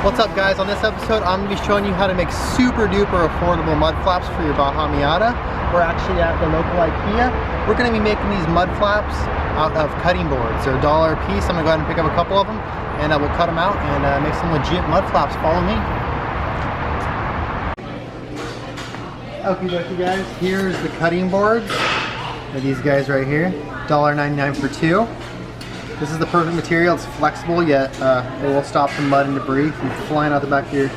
What's up guys, on this episode I'm going to be showing you how to make super duper affordable mud flaps for your Baja Miata. We're actually at the local IKEA. We're going to be making these mud flaps out of cutting boards. They're $1 a piece. I'm going to go ahead and pick up a couple of them and we'll cut them out and make some legit mud flaps. Follow me. Okie dokie guys, here's the cutting boards. These guys right here, $1.99 for two. This is the perfect material. It's flexible, yet it will stop the mud and debris from flying out the back of your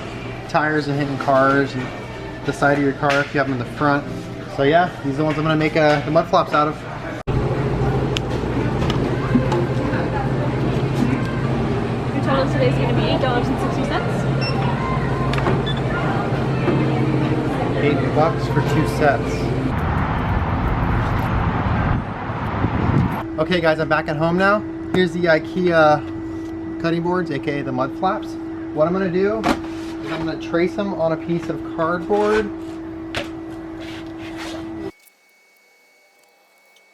tires and hitting cars and the side of your car if you have them in the front. So yeah, these are the ones I'm going to make the mud flaps out of. Your total today is going to be $8.60. $8 for two sets. Okay guys, I'm back at home now. Here's the IKEA cutting boards, aka the mud flaps. What I'm going to do is I'm going to trace them on a piece of cardboard.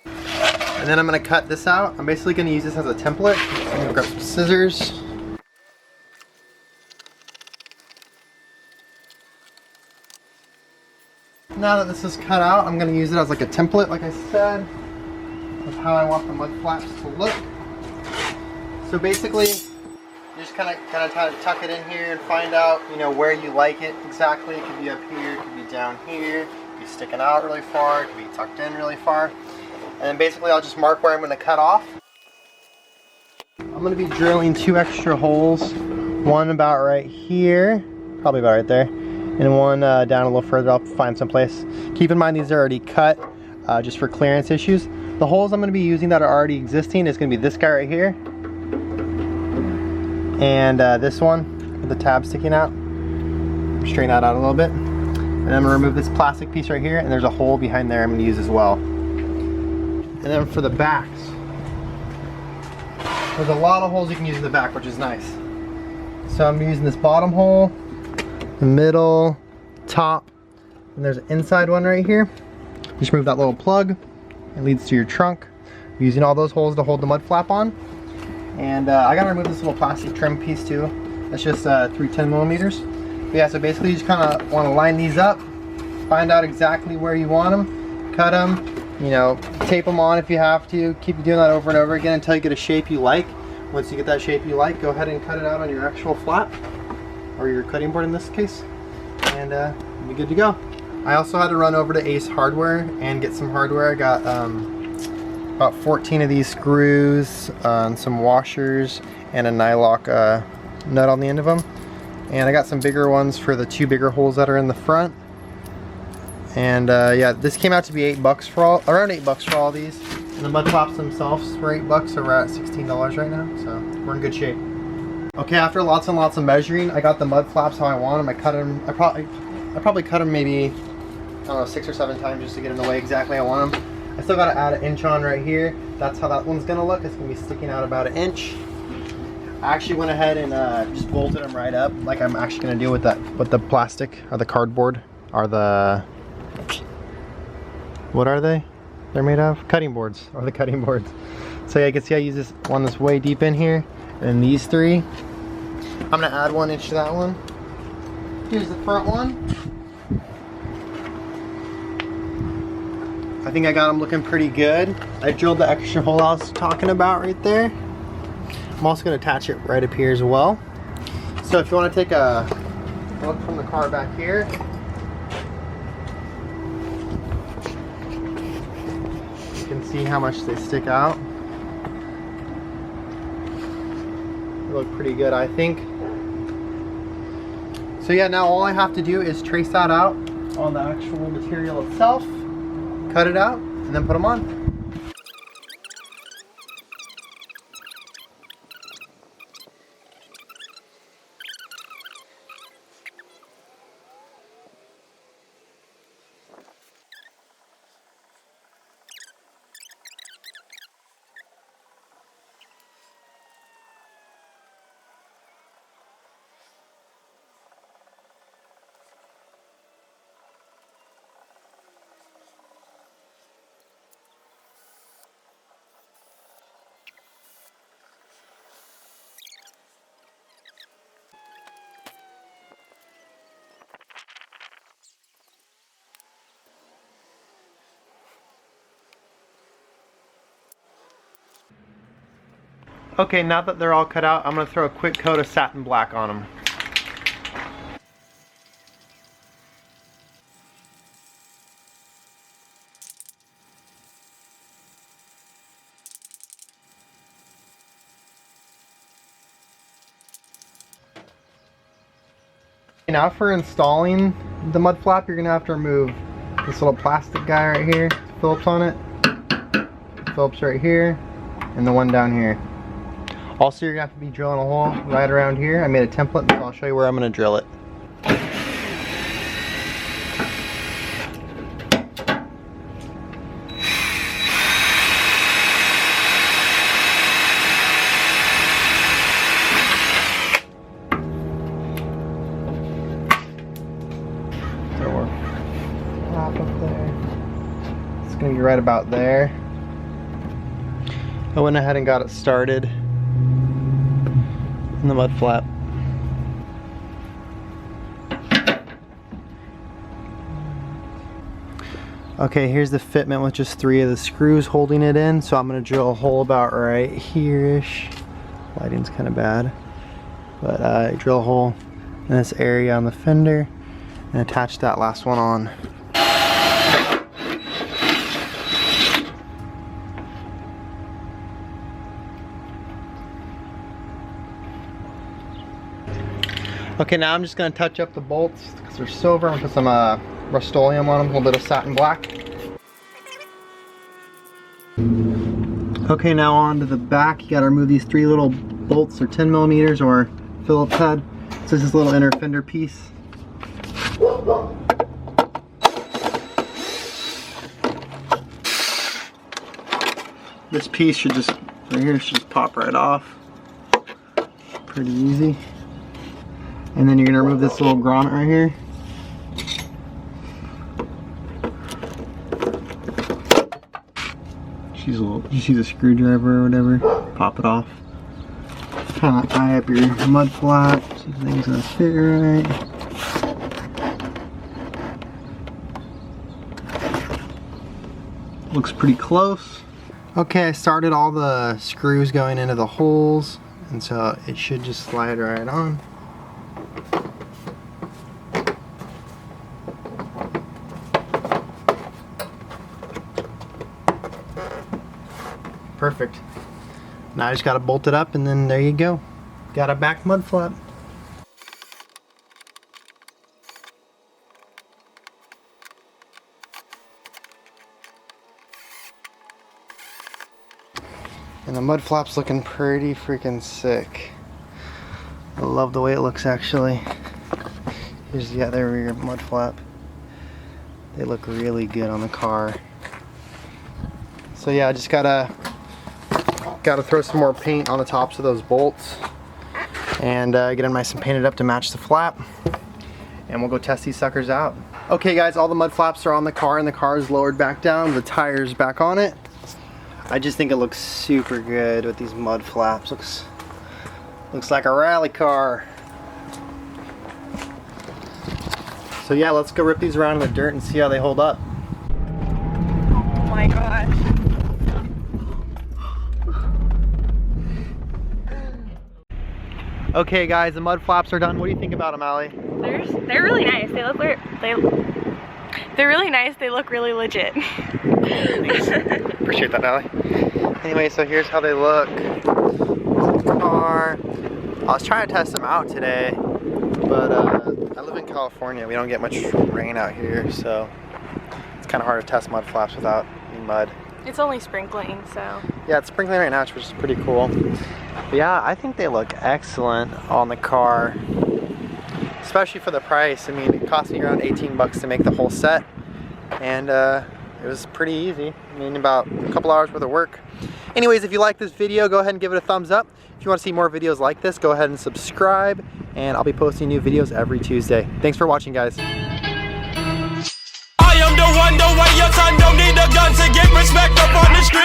And then I'm going to cut this out. I'm basically going to use this as a template. So I'm going to grab some scissors. Now that this is cut out, I'm going to use it as like a template, like I said, of how I want the mud flaps to look. So basically, you just kind of try to tuck it in here and find out, you know, where you like it exactly. It could be up here, it could be down here, it could be sticking out really far, it could be tucked in really far. And then basically I'll just mark where I'm going to cut off. I'm going to be drilling 2 extra holes, one about right here, probably about right there, and one down a little further. I'll find some place. Keep in mind these are already cut just for clearance issues. The holes I'm going to be using that are already existing is going to be this guy right here. And this one with the tab sticking out. Straighten that out a little bit. And I'm going to remove this plastic piece right here, and there's a hole behind there I'm going to use as well. And then for the backs, there's a lot of holes you can use in the back, which is nice. So I'm using this bottom hole, the middle, top, and there's an inside one right here. Just remove that little plug. It leads to your trunk. I'm using all those holes to hold the mud flap on. And I gotta remove this little plastic trim piece too. That's just 310 millimeters. But yeah, so basically you just kind of want to line these up, find out exactly where you want them, cut them, you know, tape them on if you have to. Keep doing that over and over again until you get a shape you like. Once you get that shape you like, go ahead and cut it out on your actual flap, or your cutting board in this case, and you'll be good to go. I also had to run over to Ace Hardware and get some hardware. I got about 14 of these screws, some washers, and a nylock nut on the end of them. And I got some bigger ones for the 2 bigger holes that are in the front. And yeah, this came out to be $8 for all, around $8 for all these. And the mud flaps themselves were $8, so we're at $16 right now. So we're in good shape. Okay, after lots and lots of measuring, I got the mud flaps how I want them. I cut them. I probably cut them maybe, I don't know, 6 or 7 times just to get in the way exactly I want them. I still got to add an inch on right here. That's how that one's gonna look. It's gonna be sticking out about an inch. I actually went ahead and just bolted them right up, like I'm actually gonna do with the plastic or the cardboard or the, what are they? They're made of cutting boards, or the cutting boards. So yeah, you can see I use this one that's way deep in here, and these 3. I'm gonna add 1 inch to that one. Here's the front one. I think I got them looking pretty good. I drilled the extra hole I was talking about right there. I'm also going to attach it right up here as well. So if you want to take a look from the car back here, you can see how much they stick out. They look pretty good, I think. So yeah, now all I have to do is trace that out on the actual material itself. Cut it out, and then put them on. Okay, now that they're all cut out, I'm gonna throw a quick coat of satin black on them. Now for installing the mud flap, you're gonna have to remove this little plastic guy right here, Phillips on it, Phillips right here, and the one down here. Also, you're gonna have to be drilling a hole right around here. I made a template, so I'll show you where I'm gonna drill it. Up there. It's gonna be right about there. I went ahead and got it started in the mud flap. Okay, here's the fitment with just 3 of the screws holding it in. So I'm gonna drill a hole about right here-ish. Lighting's kind of bad, but drill a hole in this area on the fender and attach that last one on. Okay, now I'm just going to touch up the bolts because they're silver. I'm going to put some Rust-Oleum on them, a little bit of satin black. Okay, now on to the back. You got to remove these 3 little bolts. They're 10 millimeters or Phillips head. So this is a little inner fender piece. This piece should just, right here, should just pop right off. Pretty easy. And then you're gonna remove this little grommet right here. Just use a screwdriver or whatever. Pop it off. Kind of eye up your mud flap. See if things gonna fit right. Looks pretty close. Okay, I started all the screws going into the holes, and so it should just slide right on. Perfect. Now I just gotta bolt it up and then there you go. Got a back mud flap. And the mud flap's looking pretty freaking sick. I love the way it looks actually. Here's the other rear mud flap. They look really good on the car. So yeah, I just gotta throw some more paint on the tops of those bolts and get them nice and painted up to match the flap, and we'll go test these suckers out. Okay guys, all the mud flaps are on the car and the car is lowered back down, the tires back on it. I just think it looks super good with these mud flaps. Looks like a rally car. So yeah, let's go rip these around in the dirt and see how they hold up. Oh my gosh. Okay guys, the mud flaps are done. What do you think about them, Allie? They're really nice. They're really nice. They look really legit. Thanks. Appreciate that, Allie. Anyway, so here's how they look. Car. I was trying to test them out today, but I live in California. We don't get much rain out here, so it's kind of hard to test mud flaps without any mud. It's only sprinkling, so. Yeah, it's sprinkling right now, which is pretty cool. But yeah, I think they look excellent on the car, especially for the price. I mean, it cost me around 18 bucks to make the whole set, and it was pretty easy. I mean, about a couple hours worth of work. Anyways, if you like this video, go ahead and give it a thumbs up. If you want to see more videos like this, go ahead and subscribe, and I'll be posting new videos every Tuesday. Thanks for watching, guys. I am the one, the way your son don't need a gun to get respect up on the street.